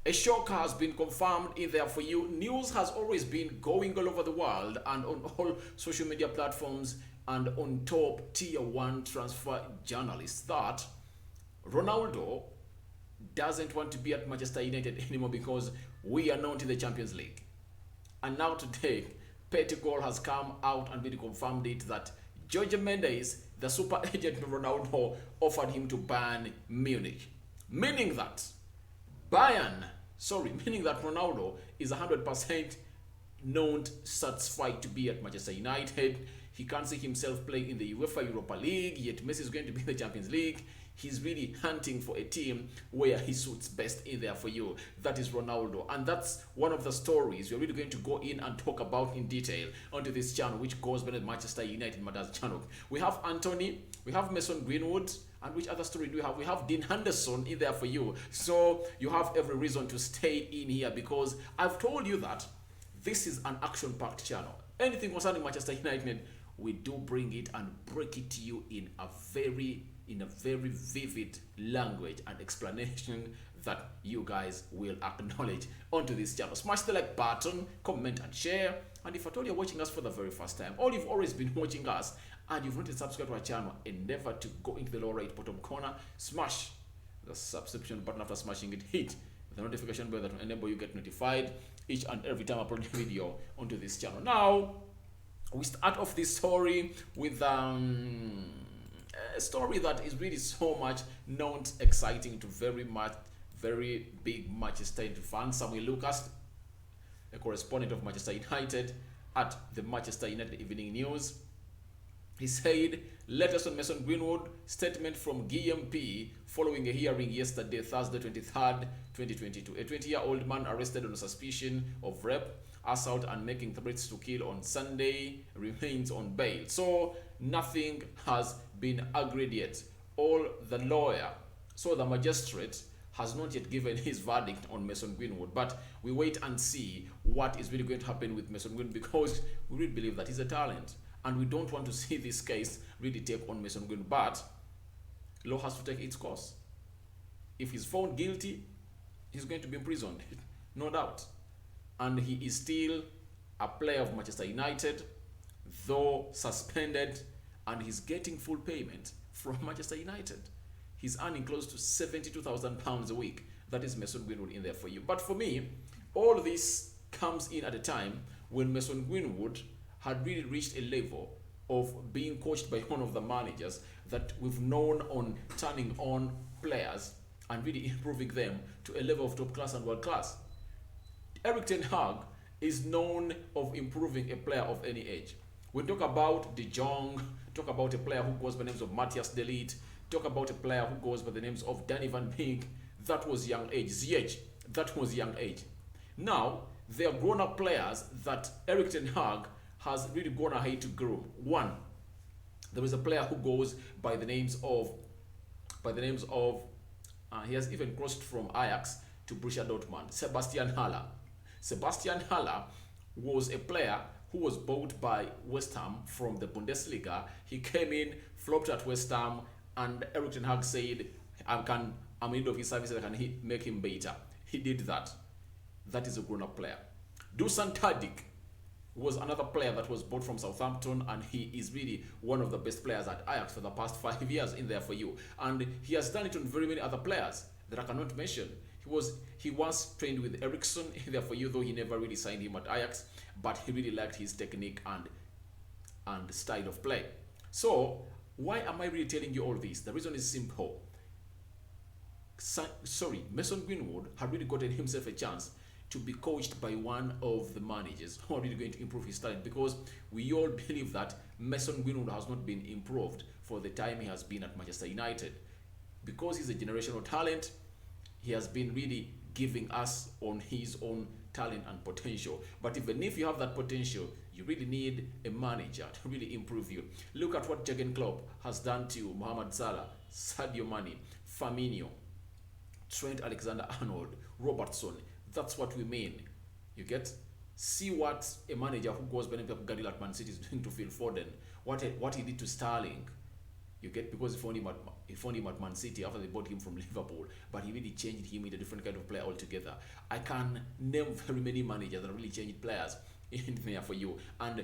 A shocker has been confirmed in there for you. News has always been going all over the world and on all social media platforms and on top tier 1 transfer journalists that Ronaldo doesn't want to be at Manchester United anymore because we are not in the Champions League. And now today, Pettigrew has come out and really confirmed it that Jorge Mendes, the super agent of Ronaldo, offered him to Bayern Munich. Meaning that meaning that Ronaldo is 100% not satisfied to be at Manchester United. He can't see himself playing in the UEFA Europa League, yet Messi is going to be in the Champions League. He's really hunting for a team where he suits best in there for you. That is Ronaldo. And that's one of the stories we're really going to go in and talk about in detail onto this channel, which goes by the Manchester United Matters channel. We have Antony, we have Mason Greenwood, and which other story do we have? We have Dean Henderson in there for you. So you have every reason to stay in here because I've told you that this is an action-packed channel. Anything concerning Manchester United, we do bring it and break it to you in a very vivid language and explanation that you guys will acknowledge onto this channel. Smash the like button, comment and share. And if at all you're watching us for the very first time, or you've always been watching us and you've not yet subscribed to our channel, endeavor to go into the lower right bottom corner, smash the subscription button. After smashing it, hit the notification bell that will enable you get notified each and every time I upload a video onto this channel. Now, we start off this story with a story that is really so much not exciting to very big Manchester United fans. Samuel Lucas, a correspondent of Manchester United at the Manchester United Evening News, he said, latest on Mason Greenwood, statement from GMP following a hearing yesterday, Thursday 23rd, 2022. A 20-year-old man arrested on suspicion of rape, assault and making threats to kill on Sunday remains on bail. So nothing has been agreed yet. The magistrate has not yet given his verdict on Mason Greenwood, but we wait and see what is really going to happen with Mason Greenwood because we really believe that he's a talent and we don't want to see this case really take on Mason Greenwood, but law has to take its course. If he's found guilty, he's going to be imprisoned, no doubt. And he is still a player of Manchester United, though suspended, and he's getting full payment from Manchester United. He's earning close to £72,000 a week. That is Mason Greenwood in there for you. But for me, all this comes in at a time when Mason Greenwood had really reached a level of being coached by one of the managers that we've known on turning on players and really improving them to a level of top class and world class. Erik ten Hag is known of improving a player of any age. We talk about De Jong, talk about a player who goes by the names of Matthias de Ligt, talk about a player who goes by the names of Danny van Beek. That was young age. Ziyech, that was young age. Now, they are grown-up players that Erik ten Hag has really gone ahead to groom. One, there is a player who goes by the names of, he has even crossed from Ajax to Borussia Dortmund, Sebastian Haller. Sebastian Haller was a player who was bought by West Ham from the Bundesliga. He came in, flopped at West Ham, and Erik ten Hag said, I'm in need of his services, I can make him better. He did that. That is a grown-up player. Dusan Tadic was another player that was bought from Southampton, and he is really one of the best players at Ajax for the past 5 years in there for you. And he has done it on very many other players that I cannot mention. He once trained with Ericsson in there for you, though he never really signed him at Ajax, but he really liked his technique and style of play. So why am I really telling you all this? The reason is simple. Mason Greenwood had really gotten himself a chance to be coached by one of the managers who are really going to improve his talent, because we all believe that Mason Greenwood has not been improved for the time he has been at Manchester United. Because he's a generational talent, he has been really giving us on his own talent and potential. But even if you have that potential, you really need a manager to really improve you. Look at what Jurgen Klopp has done to Mohamed Salah, Sadio Mane, Firmino, Trent Alexander-Arnold, Robertson. That's what we mean. You get? See what a manager who goes by the name of Guardiola at Man City is doing to Phil Foden. What he did to Sterling. You get, because he found him at Man City after they bought him from Liverpool, but he really changed him into a different kind of player altogether. I can name very many managers that really changed players in there for you, and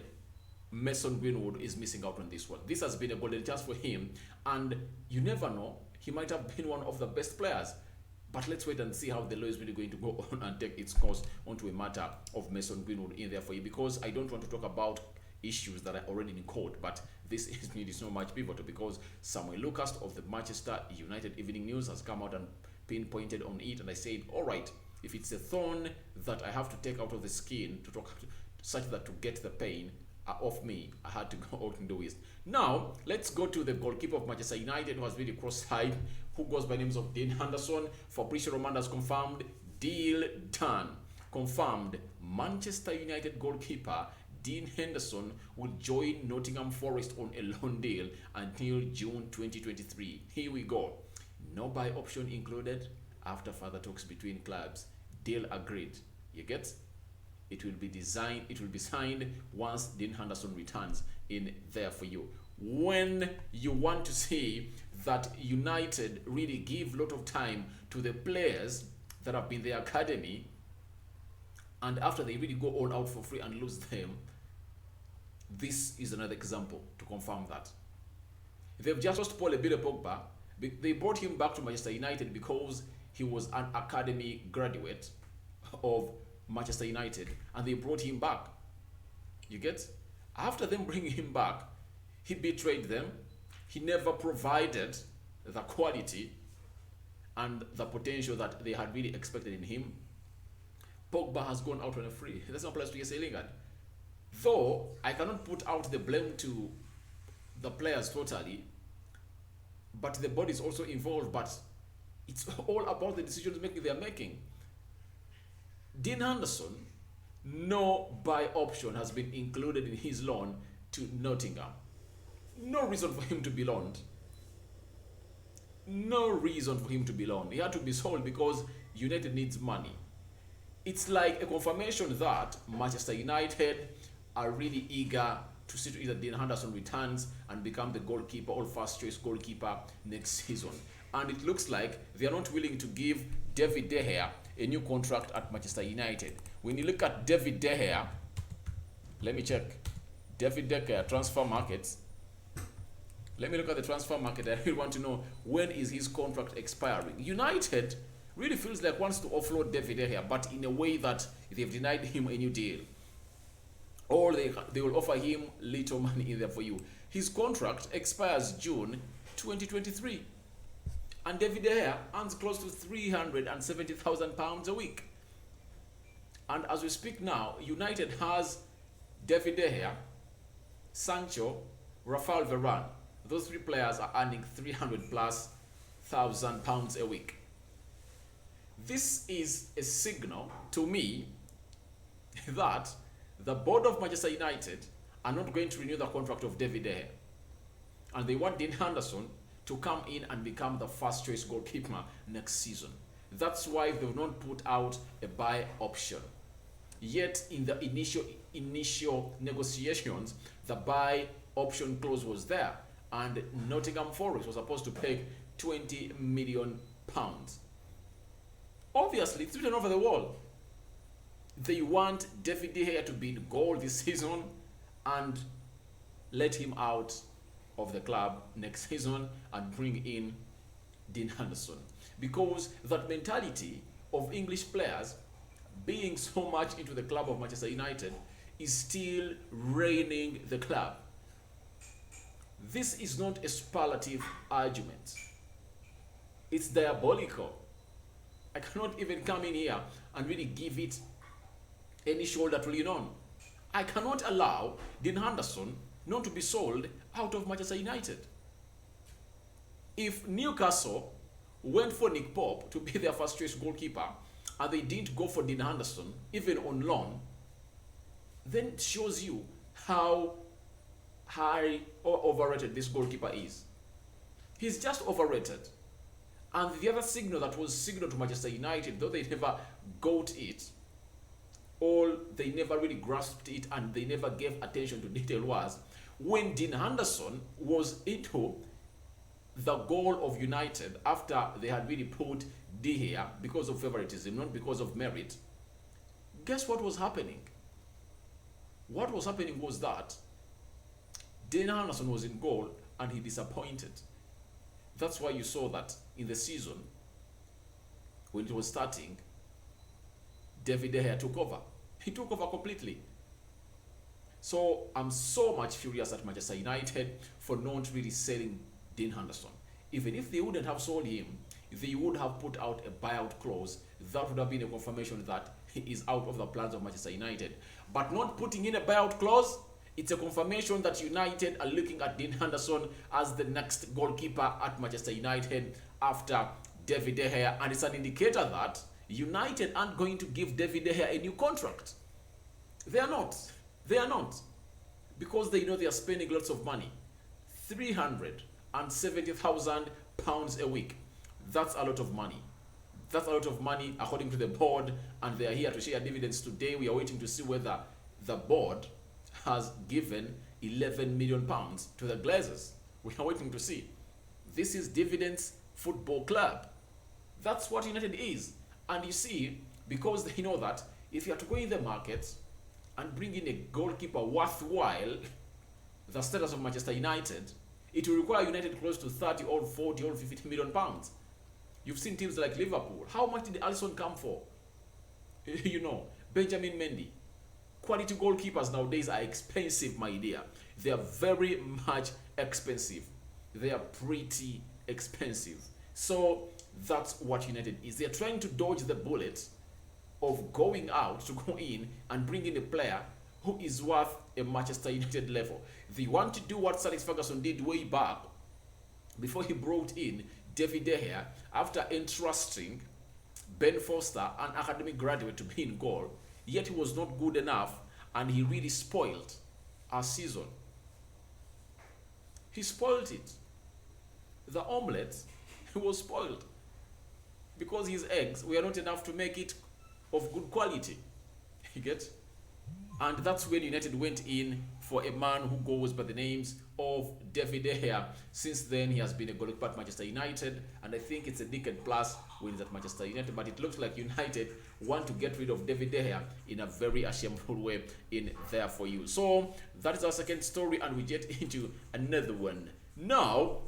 Mason Greenwood is missing out on this one. This has been a golden chance for him, and you never know, he might have been one of the best players. But let's wait and see how the law is really going to go on and take its course onto a matter of Mason Greenwood in there for you, because I don't want to talk about issues that are already in court, but this is not much pivotal, because Samuel Lucas of the Manchester United Evening News has come out and pinpointed on it, and I said, all right, if it's a thorn that I have to take out of the skin to talk, such that to get the pain off me, I had to go out and do it. Now, let's go to the goalkeeper of Manchester United, who has really cross-eyed, who goes by names of Dean Henderson. Fabrizio Romano has confirmed, deal done. Confirmed, Manchester United goalkeeper Dean Henderson will join Nottingham Forest on a loan deal until June 2023. Here we go. No buy option included. After further talks between clubs, deal agreed. You get? It will be signed once Dean Henderson returns in there for you. When you want to see that United really give a lot of time to the players that have been their academy, and after they really go all out for free and lose them, this is another example to confirm that. They've just lost Paul Pogba. They brought him back to Manchester United because he was an academy graduate of Manchester United, and they brought him back. You get? After them bringing him back, he betrayed them. He never provided the quality and the potential that they had really expected in him. Pogba has gone out on a free. That's not applies to ESA Lingard. Though I cannot put out the blame to the players totally, but the body is also involved. But it's all about the decisions making they are making. Dean Henderson, no buy option has been included in his loan to Nottingham. No reason for him to be loaned. No reason for him to be loaned. He had to be sold because United needs money. It's like a confirmation that Manchester United are really eager to see to either Dean Henderson returns and become the goalkeeper or first choice goalkeeper next season. And it looks like they are not willing to give David De Gea a new contract at Manchester United. When you look at David De Gea, let me check. David De Gea transfer markets. Let me look at the transfer market. I really want to know, when is his contract expiring? United really feels like wants to offload David De Gea, but in a way that they've denied him a new deal. Or they will offer him little money in there for you. His contract expires June 2023. And David De Gea earns close to £370,000 a week. And as we speak now, United has David De Gea, Sancho, Rafael Varane. Those three players are earning £300,000+ a week. This is a signal to me that the board of Manchester United are not going to renew the contract of David De Gea. And they want Dean Henderson to come in and become the first choice goalkeeper next season. That's why they've not put out a buy option. Yet in the initial negotiations, the buy option clause was there, and Nottingham Forest was supposed to pay £20 million. Obviously, it's written over the wall. They want David De Gea to be in goal this season and let him out of the club next season and bring in Dean Henderson. Because that mentality of English players being so much into the club of Manchester United is still reigning the club. This is not a superlative argument. It's diabolical. I cannot even come in here and really give it any shoulder to lean on. I cannot allow Dean Henderson not to be sold out of Manchester United. If Newcastle went for Nick Pope to be their first choice goalkeeper and they didn't go for Dean Henderson, even on loan, then it shows you how high or overrated this goalkeeper is. He's just overrated. And the other signal that was signaled to Manchester United, though they never got it, or they never really grasped it and they never gave attention to detail, was when Dean Henderson was into the goal of United after they had really put De Gea because of favoritism, not because of merit. Guess what was happening? What was happening was that Dean Anderson was in goal and he disappointed. That's why you saw that in the season, when it was starting, David De Gea took over. He took over completely. So I'm so much furious at Manchester United for not really selling Dean Henderson. Even if they wouldn't have sold him, they would have put out a buyout clause. That would have been a confirmation that he is out of the plans of Manchester United. But not putting in a buyout clause, it's a confirmation that United are looking at Dean Henderson as the next goalkeeper at Manchester United after David De Gea. And it's an indicator that United aren't going to give David De Gea a new contract. They are not. They are not. Because they know they are spending lots of money. £370,000 a week. That's a lot of money. That's a lot of money according to the board, and they are here to share dividends today. We are waiting to see whether the board has given £11 million to the Glazers. We are waiting to see. This is Dividends Football Club. That's what United is. And you see, because they know that if you are to go in the market and bring in a goalkeeper worthwhile, the status of Manchester United, it will require United close to 30 or 40 or 50 million pounds. You've seen teams like Liverpool. How much did Alisson come for? You know, Benjamin Mendy. Quality goalkeepers nowadays are expensive, my dear. They are very much expensive. They are pretty expensive. So that's what United is. They're trying to dodge the bullet of going out to go in and bring in a player who is worth a Manchester United level. They want to do what Sir Alex Ferguson did way back before he brought in David De Gea after entrusting Ben Foster, an academic graduate, to be in goal. Yet he was not good enough and he really spoiled our season. He spoiled it. The omelette was spoiled because his eggs were not enough to make it of good quality. You get? And that's when United went in for a man who goes by the names of David De Gea. Since then, he has been a goalkeeper at Manchester United, and I think it's a decade plus when he's at Manchester United. But it looks like United want to get rid of David De Gea in a very shameful way in there for you. So that is our second story, and we get into another one. Now,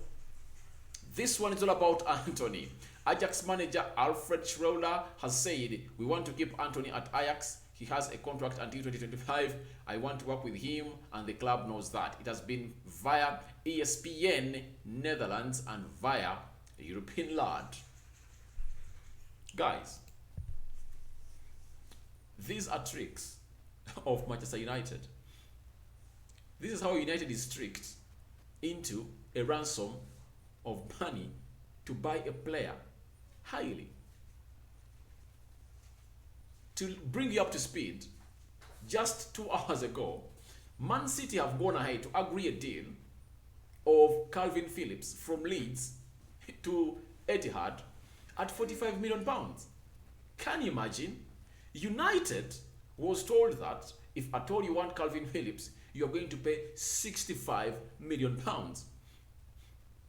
this one is all about Antony. Ajax manager Alfred Schroeder has said, we want to keep Antony at Ajax. He has a contract until 2025. I want to work with him, and the club knows that. It has been via ESPN Netherlands and via European Lad. Guys, these are tricks of Manchester United. This is how United is tricked into a ransom of money to buy a player highly. To bring you up to speed, just 2 hours ago, Man City have gone ahead to agree a deal of Calvin Phillips from Leeds to Etihad at £45 million. Can you imagine? United was told that if at all you want Calvin Phillips, you are going to pay £65 million.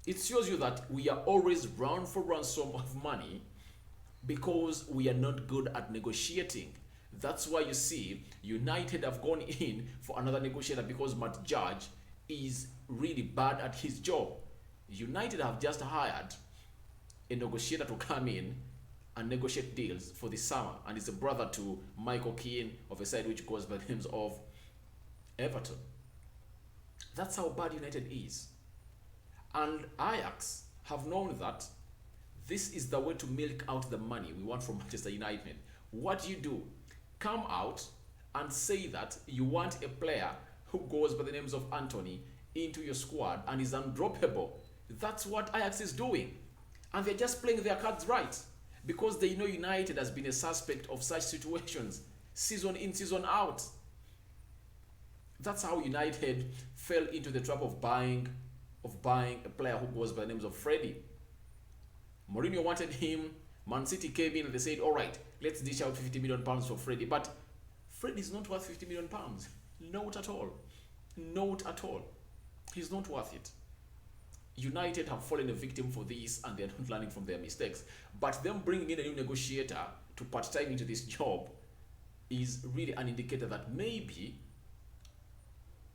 It shows you that we are always round for ransom of money because we are not good at negotiating. That's why you see United have gone in for another negotiator because Matt Judge is really bad at his job. United have just hired a negotiator to come in and negotiate deals for the summer, and he's a brother to Michael Keane of a side which goes by the names of Everton. That's how bad United is. And Ajax have known that this is the way to milk out the money we want from Manchester United. What do? Come out and say that you want a player who goes by the names of Antony into your squad and is undroppable. That's what Ajax is doing. And they're just playing their cards right because they know United has been a suspect of such situations, season in, season out. That's how United fell into the trap of buying a player who goes by the names of Freddie. Mourinho wanted him. Man City came in and they said, all right, let's dish out £50 million for Freddie. But Freddie is not worth £50 million. Not at all. Not at all. He's not worth it. United have fallen a victim for this and they're not learning from their mistakes. But them bringing in a new negotiator to part-time into this job is really an indicator that maybe,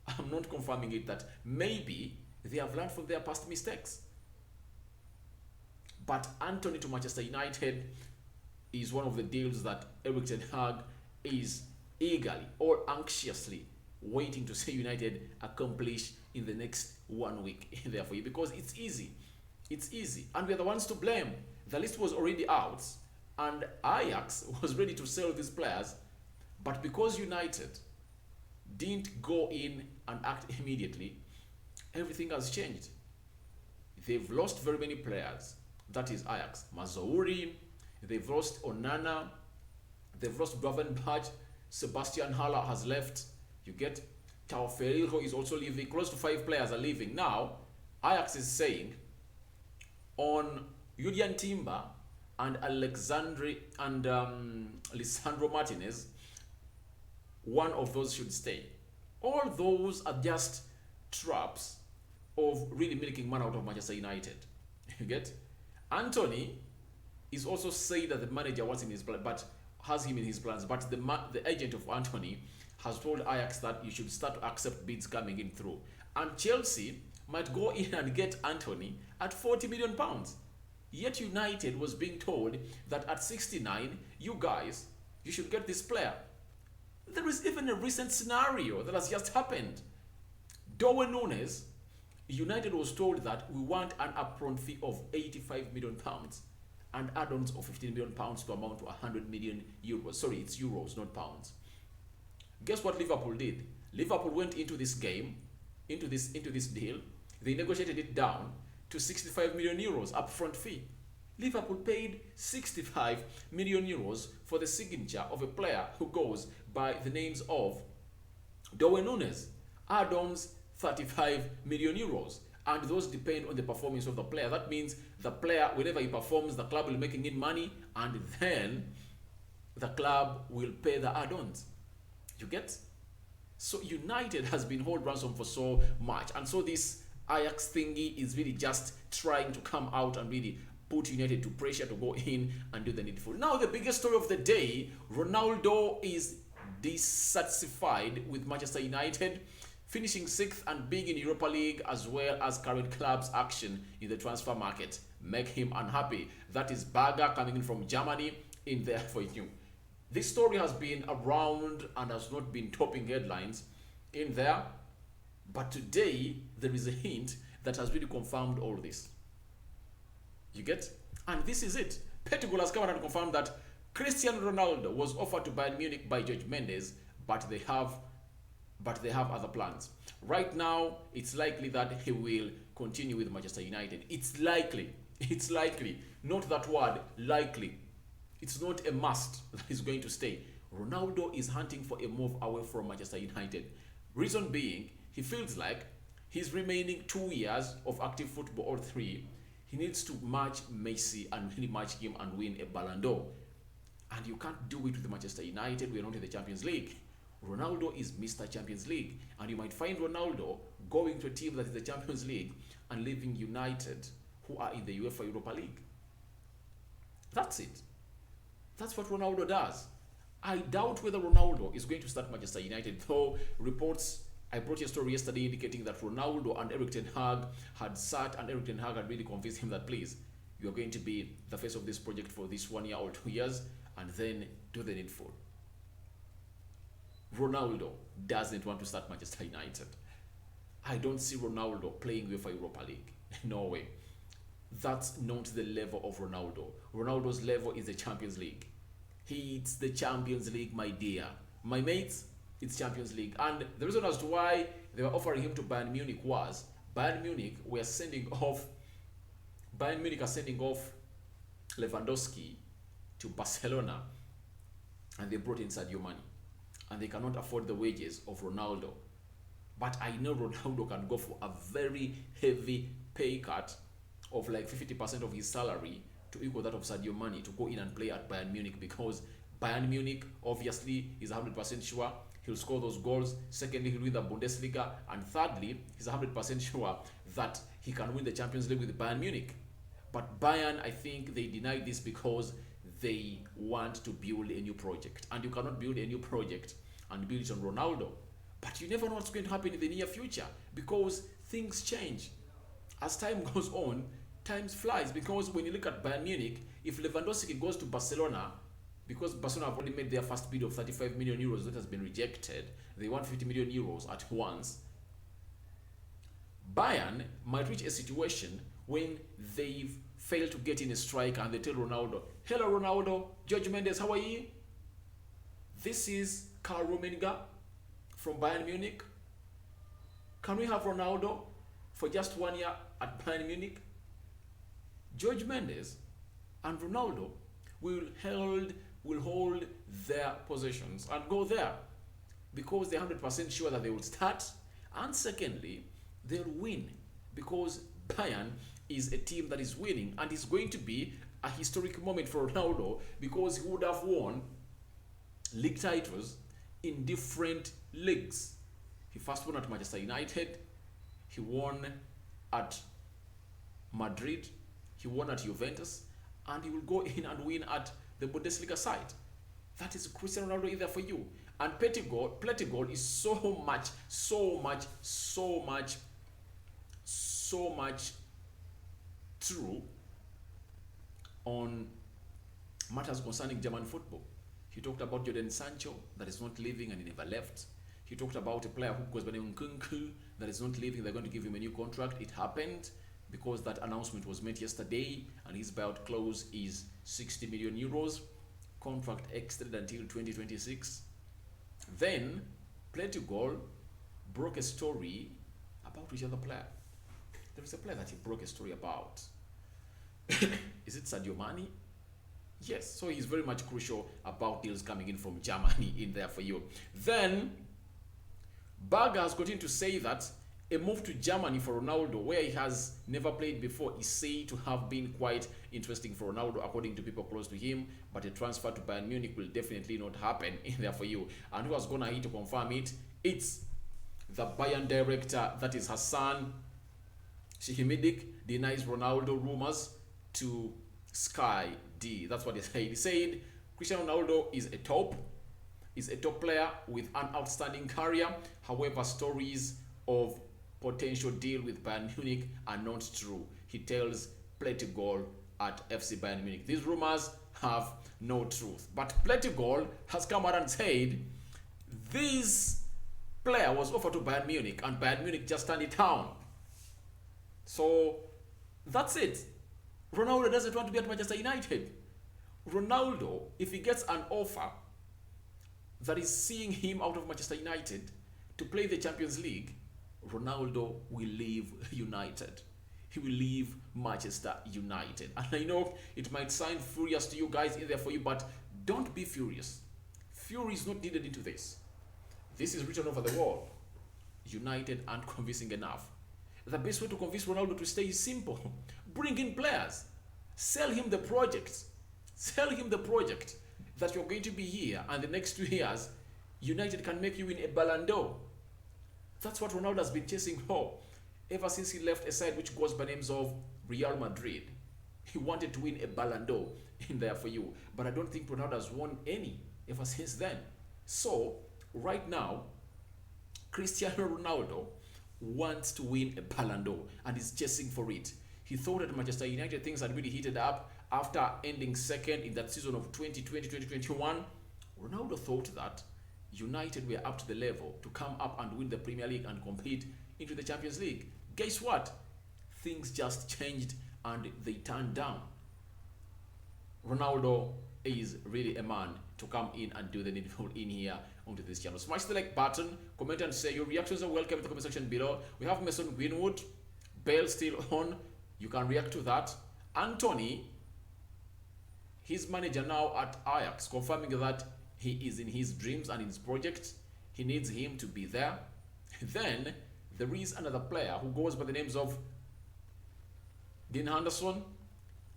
I'm not confirming it, that maybe they have learned from their past mistakes. But Antony to Manchester United is one of the deals that Erik ten Hag is eagerly or anxiously waiting to see United accomplish in the next 1 week therefore, because it's easy. It's easy. And we're the ones to blame. The list was already out and Ajax was ready to sell these players, but because United didn't go in and act immediately, everything has changed. They've lost very many players. That is Ajax. Mazouri, they've lost Onana, they've lost Gravenberch, Sebastian Haller has left. You get Tao Ferreiro is also leaving. Close to 5 players are leaving. Now, Ajax is saying on Julian Timber and Lisandro Martinez, one of those should stay. All those are just traps of really milking money out of Manchester United. You get? Antony is also saying that the manager wants him in his plan, but has him in his plans. But the agent of Antony has told Ajax that you should start to accept bids coming in through. And Chelsea might go in and get Antony at £40 million. Yet United was being told that at 69, you guys, you should get this player. There is even a recent scenario that has just happened. Darwin Núñez, United was told that we want an upfront fee of £85 million and add-ons of £15 million to amount to 100 million euros. Sorry, it's euros, not pounds. Guess what Liverpool did? Liverpool went into this game, into this deal. They negotiated it down to 65 million euros upfront fee. Liverpool paid 65 million euros for the signature of a player who goes by the names of Darwin Núñez. Add-ons 35 million euros. And those depend on the performance of the player. That means the player, whenever he performs, the club will be making in money, and then the club will pay the add-ons. You get? So United has been held ransom for so much. And so this Ajax thingy is really just trying to come out and really put United to pressure to go in and do the needful. Now, the biggest story of the day, Ronaldo is dissatisfied with Manchester United, finishing 6th and being in Europa League, as well as current club's action in the transfer market make him unhappy. That is Berger coming in from Germany in there for you. This story has been around and has not been topping headlines in there, but today there is a hint that has really confirmed all this. You get? And this is it. Portugal has come out and confirmed that Cristiano Ronaldo was offered to Bayern Munich by Jorge Mendes, but they have other plans. Right now, it's likely that he will continue with Manchester United. It's likely. Not that word, likely. It's not a must that he's going to stay. Ronaldo is hunting for a move away from Manchester United. Reason being, he feels like his remaining 2 years of active football, or 3, he needs to match Messi and really match him and win a Ballon d'Or. And you can't do it with Manchester United. We're not in the Champions League. Ronaldo is Mr. Champions League. And you might find Ronaldo going to a team that is the Champions League and leaving United, who are in the UEFA Europa League. That's it. That's what Ronaldo does. I doubt whether Ronaldo is going to start Manchester United, though reports, I brought you a story yesterday indicating that Ronaldo and Erik ten Hag had sat, and Erik ten Hag had really convinced him that, please, you're going to be the face of this project for this 1 year or 2 years, and then do the needful. Ronaldo doesn't want to start Manchester United. I don't see Ronaldo playing UEFA Europa League. No way. That's not the level of Ronaldo. Ronaldo's level is the Champions League. It's the Champions League, my dear. My mates, it's Champions League. And the reason as to why they were offering him to Bayern Munich was Bayern Munich are sending off Lewandowski to Barcelona, and they brought in Sadio Mane, and they cannot afford the wages of Ronaldo. But I know Ronaldo can go for a very heavy pay cut of like 50% of his salary to equal that of Sadio Mane to go in and play at Bayern Munich, because Bayern Munich, obviously, is 100% sure he'll score those goals. Secondly, he'll win the Bundesliga. And thirdly, he's 100% sure that he can win the Champions League with Bayern Munich. But Bayern, I think they denied this because they want to build a new project. And you cannot build a new project and build it on Ronaldo. But you never know what's going to happen in the near future because things change. As time goes on, time flies. Because when you look at Bayern Munich, if Lewandowski goes to Barcelona, because Barcelona have already made their first bid of 35 million euros that has been rejected, they want 50 million euros at once. Bayern might reach a situation when they've failed to get in a striker and they tell Ronaldo, hello Ronaldo, George Mendes, how are you? This is Karl Rummenigge from Bayern Munich. Can we have Ronaldo for just 1 year at Bayern Munich? George Mendes and Ronaldo will hold their positions and go there because they're 100% sure that they will start, and secondly, they'll win because Bayern is a team that is winning, and it's going to be a historic moment for Ronaldo because he would have won league titles in different leagues. He first won at Manchester United, he won at Madrid, he won at Juventus, and he will go in and win at the Bundesliga side. That is Cristiano Ronaldo either for you. And Plettigol is so much true on matters concerning German football. He talked about Jadon Sancho that is not leaving and he never left. He talked about a player who goes by the name Nkunku that is not leaving, they're going to give him a new contract. It happened because that announcement was made yesterday, and his buyout clause is 60 million euros, contract extended until 2026. Then Plettigol broke a story about which other player? There is a player that he broke a story about. Is it Sadio Mane? Yes, so he's very much crucial about deals coming in from Germany in there for you. Then Berger has continued to say that a move to Germany for Ronaldo, where he has never played before, is said to have been quite interesting for Ronaldo, according to people close to him. But a transfer to Bayern Munich will definitely not happen in there for you. And who has gone ahead to confirm it? It's the Bayern director, that is Hassan Shihimidic, denies Ronaldo rumors to Sky D. That's what he said. He said Cristiano Ronaldo is a top player with an outstanding career. However, stories of potential deal with Bayern Munich are not true, he tells Plettigol at FC Bayern Munich. These rumors have no truth. But Plettigol has come out and said this player was offered to Bayern Munich and Bayern Munich just turned it down. So that's it. Ronaldo doesn't want to be at Manchester United. Ronaldo, if he gets an offer that is seeing him out of Manchester United to play the Champions League, Ronaldo will leave United. He will leave Manchester United. And I know it might sound furious to you guys in there for you, but don't be furious. Fury is not needed into this. This is written over the wall. United aren't convincing enough. The best way to convince Ronaldo to stay is simple. Bring in players. Sell him the project. Sell him the project that you're going to be here, and the next 2 years, United can make you win a Ballon d'Or. That's what Ronaldo has been chasing for ever since he left a side which goes by names of Real Madrid. He wanted to win a Ballon d'Or in there for you, but I don't think Ronaldo has won any ever since then. So right now, Cristiano Ronaldo wants to win a Ballon d'Or and is chasing for it. He thought at Manchester United things had really heated up after ending second in that season of 2020-2021. Ronaldo thought that United were up to the level to come up and win the Premier League and compete into the Champions League. Guess what? Things just changed and they turned down. Ronaldo is really a man to come in and do the needful in here onto this channel. Smash the like button, comment and say your reactions are welcome in the comment section below. We have Mason Greenwood, Bale still on. You can react to that. Antony, his manager now at Ajax, confirming that he is in his dreams and in his project. He needs him to be there. Then there is another player who goes by the names of Dean Henderson,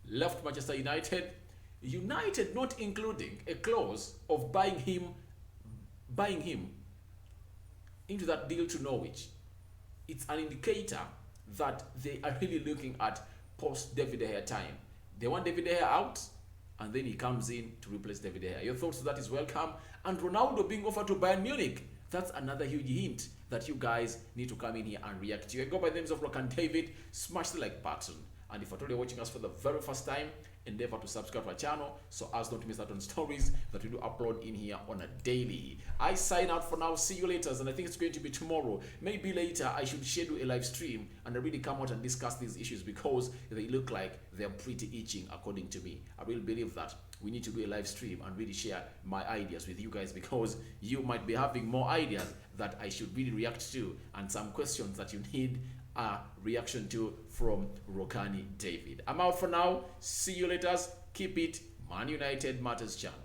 left Manchester United. United not including a clause of buying him into that deal to Norwich. It's an indicator that they are really looking at post David De Gea time. They want David De Gea out, and then he comes in to replace David De Gea. Your thoughts on that is welcome. And Ronaldo being offered to Bayern Munich, that's another huge hint that you guys need to come in here and react to. You can go by the names of Rock and David, smash the like button. And if at all you're watching us for the very first time, endeavor to subscribe to our channel so as not to miss out on stories that we do upload in here on a daily. I sign out for now. See you later, and I think it's going to be tomorrow. Maybe later I should schedule a live stream and I really come out and discuss these issues because they look like they're pretty itching according to me. I really believe that we need to do a live stream and really share my ideas with you guys, because you might be having more ideas that I should really react to and some questions that you need a reaction to from Rokani David. I'm out for now. See you later. Keep it Man United Matters channel.